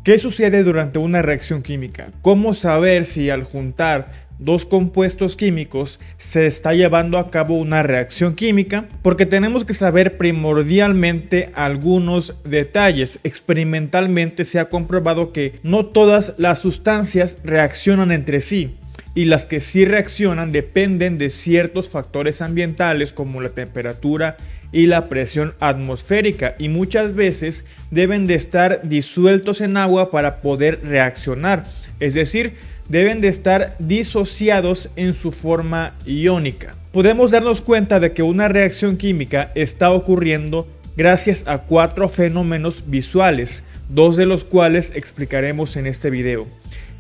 ¿Qué sucede durante una reacción química? ¿Cómo saber si al juntar dos compuestos químicos se está llevando a cabo una reacción química? Porque tenemos que saber primordialmente algunos detalles. Experimentalmente se ha comprobado que no todas las sustancias reaccionan entre sí, y las que sí reaccionan dependen de ciertos factores ambientales como la temperatura y la presión atmosférica, y muchas veces deben de estar disueltos en agua para poder reaccionar, es decir, deben de estar disociados en su forma iónica. Podemos darnos cuenta de que una reacción química está ocurriendo gracias a 4 fenómenos visuales, 2 de los cuales explicaremos en este video.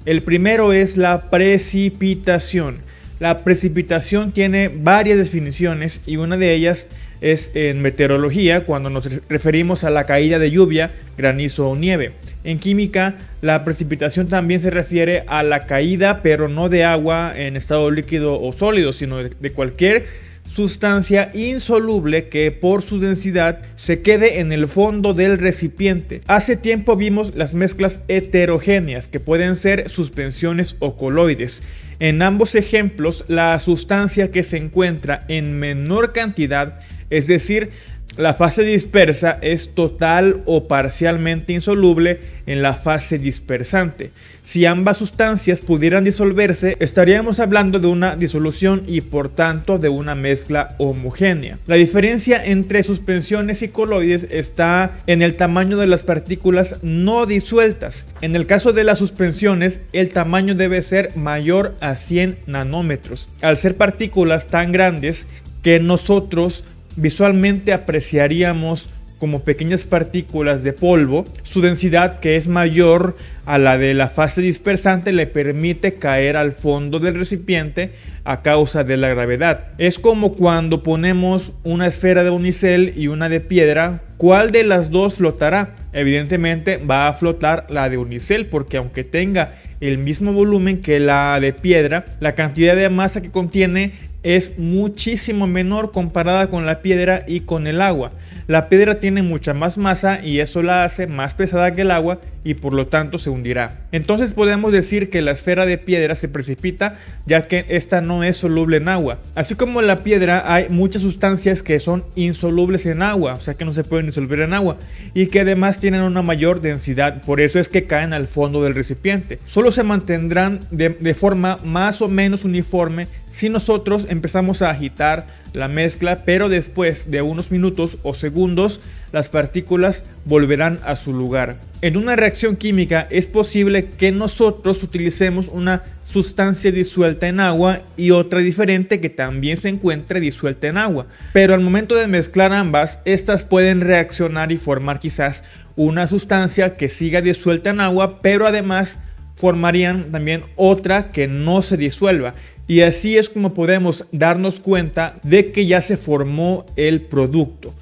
El primero es la precipitación. La precipitación tiene varias definiciones y una de ellas es en meteorología, cuando nos referimos a la caída de lluvia, granizo o nieve. En química, la precipitación también se refiere a la caída, pero no de agua en estado líquido o sólido, sino de cualquier sustancia insoluble que por su densidad se quede en el fondo del recipiente. Hace tiempo vimos las mezclas heterogéneas, que pueden ser suspensiones o coloides. En ambos ejemplos, la sustancia que se encuentra en menor cantidad, es decir, la fase dispersa, es total o parcialmente insoluble en la fase dispersante. Si ambas sustancias pudieran disolverse, estaríamos hablando de una disolución y por tanto de una mezcla homogénea. La diferencia entre suspensiones y coloides está en el tamaño de las partículas no disueltas. En el caso de las suspensiones, el tamaño debe ser mayor a 100 nanómetros. Al ser partículas tan grandes que nosotros visualmente apreciaríamos como pequeñas partículas de polvo, su densidad, que es mayor a la de la fase dispersante, le permite caer al fondo del recipiente a causa de la gravedad. Es como cuando ponemos una esfera de unicel y una de piedra. ¿Cuál de las dos flotará? Evidentemente va a flotar la de unicel, porque aunque tenga el mismo volumen que la de piedra, la cantidad de masa que contiene es muchísimo menor comparada con la piedra y con el agua. La piedra tiene mucha más masa y eso la hace más pesada que el agua y por lo tanto se hundirá. Entonces podemos decir que la esfera de piedra se precipita, ya que esta no es soluble en agua. Así como en la piedra hay muchas sustancias que son insolubles en agua, o sea que no se pueden disolver en agua, y que además tienen una mayor densidad, por eso es que caen al fondo del recipiente. Solo se mantendrán de forma más o menos uniforme si nosotros empezamos a agitar la mezcla, pero después de unos minutos o segundos las partículas volverán a su lugar. En una reacción química es posible que nosotros utilicemos una sustancia disuelta en agua y otra diferente que también se encuentre disuelta en agua, pero al momento de mezclar ambas, estas pueden reaccionar y formar quizás una sustancia que siga disuelta en agua, pero además formarían también otra que no se disuelva. Y así es como podemos darnos cuenta de que ya se formó el producto.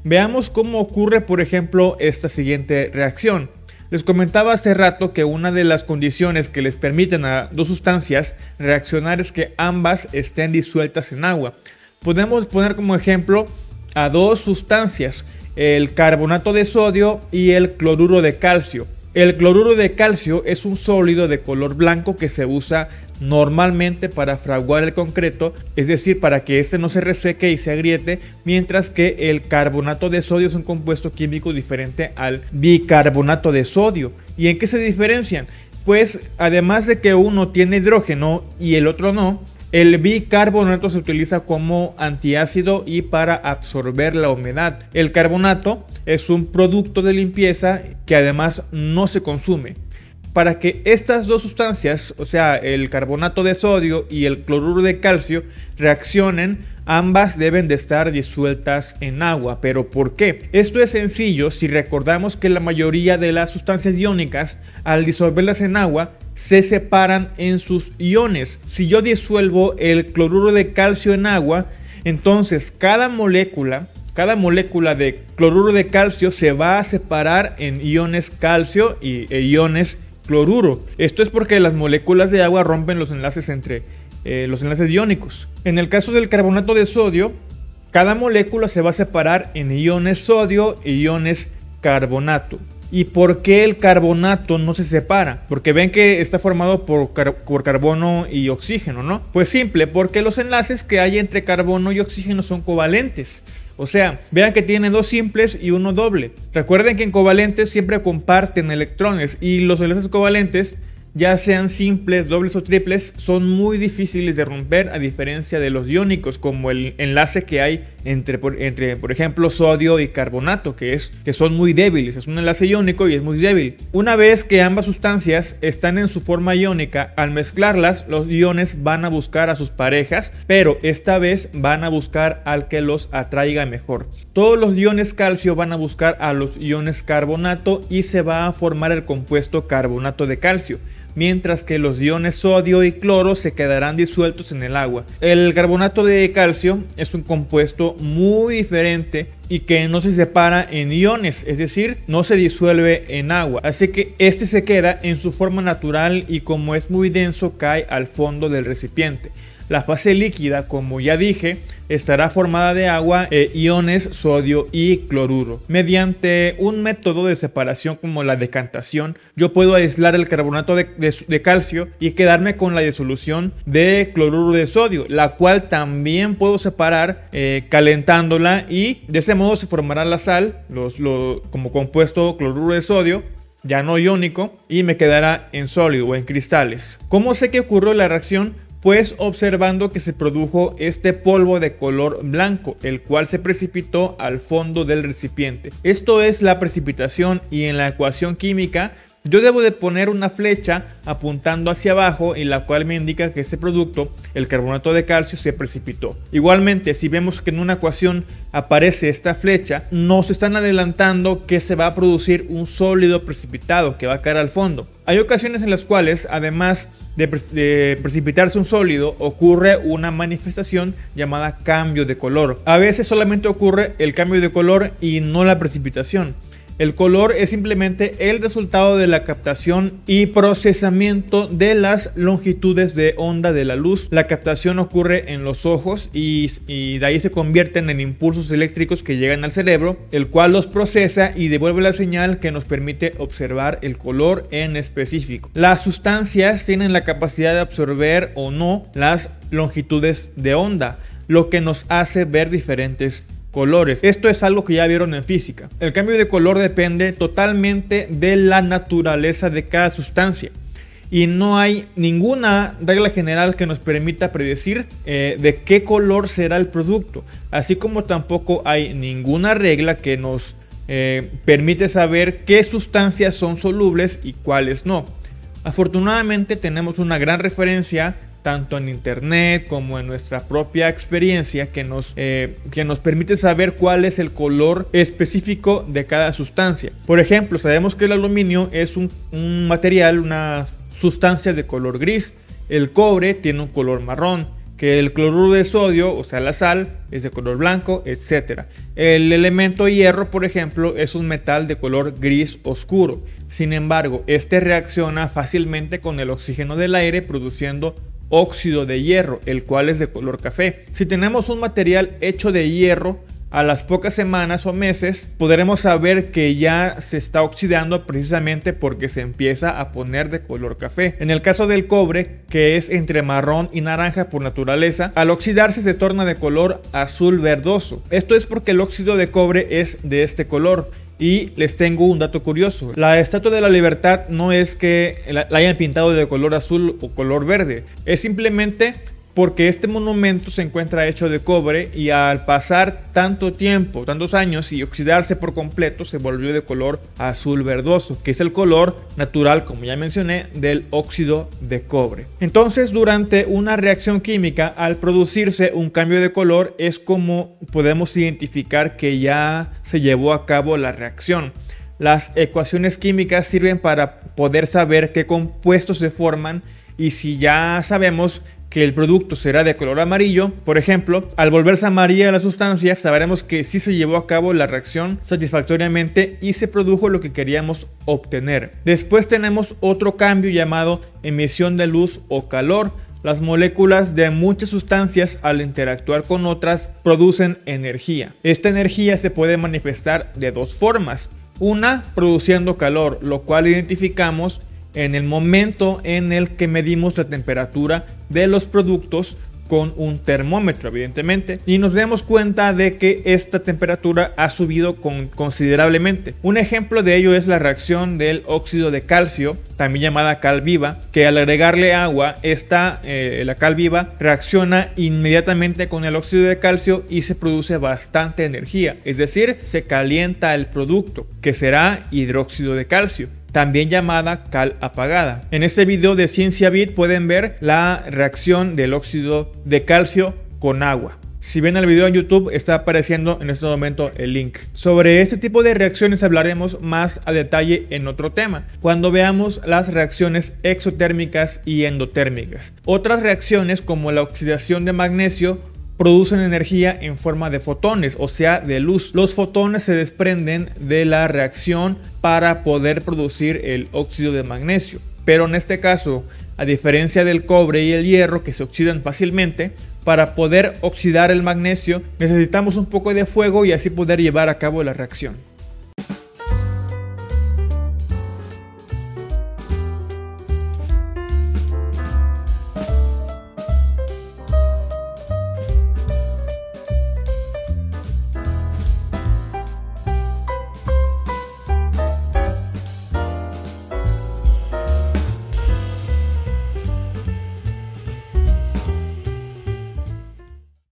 Veamos cómo ocurre, por ejemplo, esta siguiente reacción. Les comentaba hace rato que una de las condiciones que les permiten a dos sustancias reaccionar es que ambas estén disueltas en agua. Podemos poner como ejemplo a dos sustancias, el carbonato de sodio y el cloruro de calcio. El cloruro de calcio es un sólido de color blanco que se usa normalmente para fraguar el concreto, es decir, para que este no se reseque y se agriete, mientras que el carbonato de sodio es un compuesto químico diferente al bicarbonato de sodio. ¿Y en qué se diferencian? Pues además de que uno tiene hidrógeno y el otro no, el bicarbonato se utiliza como antiácido y para absorber la humedad. El carbonato es un producto de limpieza que además no se consume. Para que estas dos sustancias, o sea, el carbonato de sodio y el cloruro de calcio, reaccionen, ambas deben de estar disueltas en agua. ¿Pero por qué? Esto es sencillo si recordamos que la mayoría de las sustancias iónicas, al disolverlas en agua, se separan en sus iones. Si yo disuelvo el cloruro de calcio en agua, entonces cada molécula de cloruro de calcio se va a separar en iones calcio e iones cloruro. Esto es porque las moléculas de agua rompen los enlaces entre los enlaces iónicos. En el caso del carbonato de sodio, cada molécula se va a separar en iones sodio e iones carbonato. ¿Y por qué el carbonato no se separa? Porque ven que está formado por carbono y oxígeno, ¿no? Pues simple, porque los enlaces que hay entre carbono y oxígeno son covalentes. O sea, vean que tiene dos simples y uno doble. Recuerden que en covalentes siempre comparten electrones y los enlaces covalentes, ya sean simples, dobles o triples, son muy difíciles de romper, a diferencia de los iónicos, como el enlace que hay entre por ejemplo, sodio y carbonato, que son muy débiles. Es un enlace iónico y es muy débil. Una vez que ambas sustancias están en su forma iónica, al mezclarlas, los iones van a buscar a sus parejas, pero esta vez van a buscar al que los atraiga mejor. Todos los iones calcio van a buscar a los iones carbonato y se va a formar el compuesto carbonato de calcio, mientras que los iones sodio y cloro se quedarán disueltos en el agua. El carbonato de calcio es un compuesto muy diferente y que no se separa en iones, es decir, no se disuelve en agua, así que este se queda en su forma natural y como es muy denso cae al fondo del recipiente. La fase líquida, como ya dije, estará formada de agua e iones sodio y cloruro. Mediante un método de separación como la decantación, yo puedo aislar el carbonato de calcio y quedarme con la disolución de cloruro de sodio, la cual también puedo separar calentándola, y de ese modo se formará la sal como compuesto cloruro de sodio, ya no iónico, y me quedará en sólido o en cristales. ¿Cómo sé que ocurrió la reacción? Pues observando que se produjo este polvo de color blanco, el cual se precipitó al fondo del recipiente. Esto es la precipitación, y en la ecuación química yo debo de poner una flecha apuntando hacia abajo, en la cual me indica que este producto, el carbonato de calcio, se precipitó. Igualmente, si vemos que en una ecuación aparece esta flecha, nos están adelantando que se va a producir un sólido precipitado que va a caer al fondo. Hay ocasiones en las cuales, además de precipitarse un sólido, ocurre una manifestación llamada cambio de color. A veces solamente ocurre el cambio de color y no la precipitación. El color es simplemente el resultado de la captación y procesamiento de las longitudes de onda de la luz. La captación ocurre en los ojos y de ahí se convierten en impulsos eléctricos que llegan al cerebro, el cual los procesa y devuelve la señal que nos permite observar el color en específico. Las sustancias tienen la capacidad de absorber o no las longitudes de onda, lo que nos hace ver diferentes colores. Esto es algo que ya vieron en física. El cambio de color depende totalmente de la naturaleza de cada sustancia y no hay ninguna regla general que nos permita predecir de qué color será el producto, así como tampoco hay ninguna regla que nos permite saber qué sustancias son solubles y cuáles no. Afortunadamente tenemos una gran referencia tanto en internet como en nuestra propia experiencia que nos permite saber cuál es el color específico de cada sustancia. Por ejemplo, sabemos que el aluminio es un material, una sustancia de color gris. El cobre tiene un color marrón, que el cloruro de sodio, o sea la sal, es de color blanco, etc. El elemento hierro, por ejemplo, es un metal de color gris oscuro. Sin embargo, este reacciona fácilmente con el oxígeno del aire, produciendo óxido de hierro, el cual es de color café. Si tenemos un material hecho de hierro, a las pocas semanas o meses podremos saber que ya se está oxidando, precisamente porque se empieza a poner de color café. En el caso del cobre, que es entre marrón y naranja por naturaleza, al oxidarse se torna de color azul verdoso. Esto es porque el óxido de cobre es de este color. Y les tengo un dato curioso: la Estatua de la Libertad no es que la hayan pintado de color azul o color verde, es simplemente porque este monumento se encuentra hecho de cobre y al pasar tanto tiempo, tantos años y oxidarse por completo, se volvió de color azul verdoso, que es el color natural, como ya mencioné, del óxido de cobre. Entonces, durante una reacción química, al producirse un cambio de color, es como podemos identificar que ya se llevó a cabo la reacción. Las ecuaciones químicas sirven para poder saber qué compuestos se forman, y si ya sabemos que el producto será de color amarillo, por ejemplo, al volverse amarilla la sustancia, sabremos que sí se llevó a cabo la reacción satisfactoriamente y se produjo lo que queríamos obtener. Después tenemos otro cambio llamado emisión de luz o calor. Las moléculas de muchas sustancias, al interactuar con otras, producen energía. Esta energía se puede manifestar de dos formas: Una, produciendo calor, lo cual identificamos en el momento en el que medimos la temperatura de los productos con un termómetro, evidentemente, y nos damos cuenta de que esta temperatura ha subido considerablemente. Un ejemplo de ello es la reacción del óxido de calcio, también llamada cal viva, que al agregarle agua, la cal viva reacciona inmediatamente con el óxido de calcio y se produce bastante energía, es decir, se calienta el producto, que será hidróxido de calcio, también llamada cal apagada. En este video de Ciencia Bit pueden ver la reacción del óxido de calcio con agua. Si ven el video en YouTube, está apareciendo en este momento el link. Sobre este tipo de reacciones hablaremos más a detalle en otro tema, cuando veamos las reacciones exotérmicas y endotérmicas. Otras reacciones, como la oxidación de magnesio, producen energía en forma de fotones, o sea, de luz. Los fotones se desprenden de la reacción para poder producir el óxido de magnesio. Pero en este caso, a diferencia del cobre y el hierro, que se oxidan fácilmente, para poder oxidar el magnesio necesitamos un poco de fuego y así poder llevar a cabo la reacción.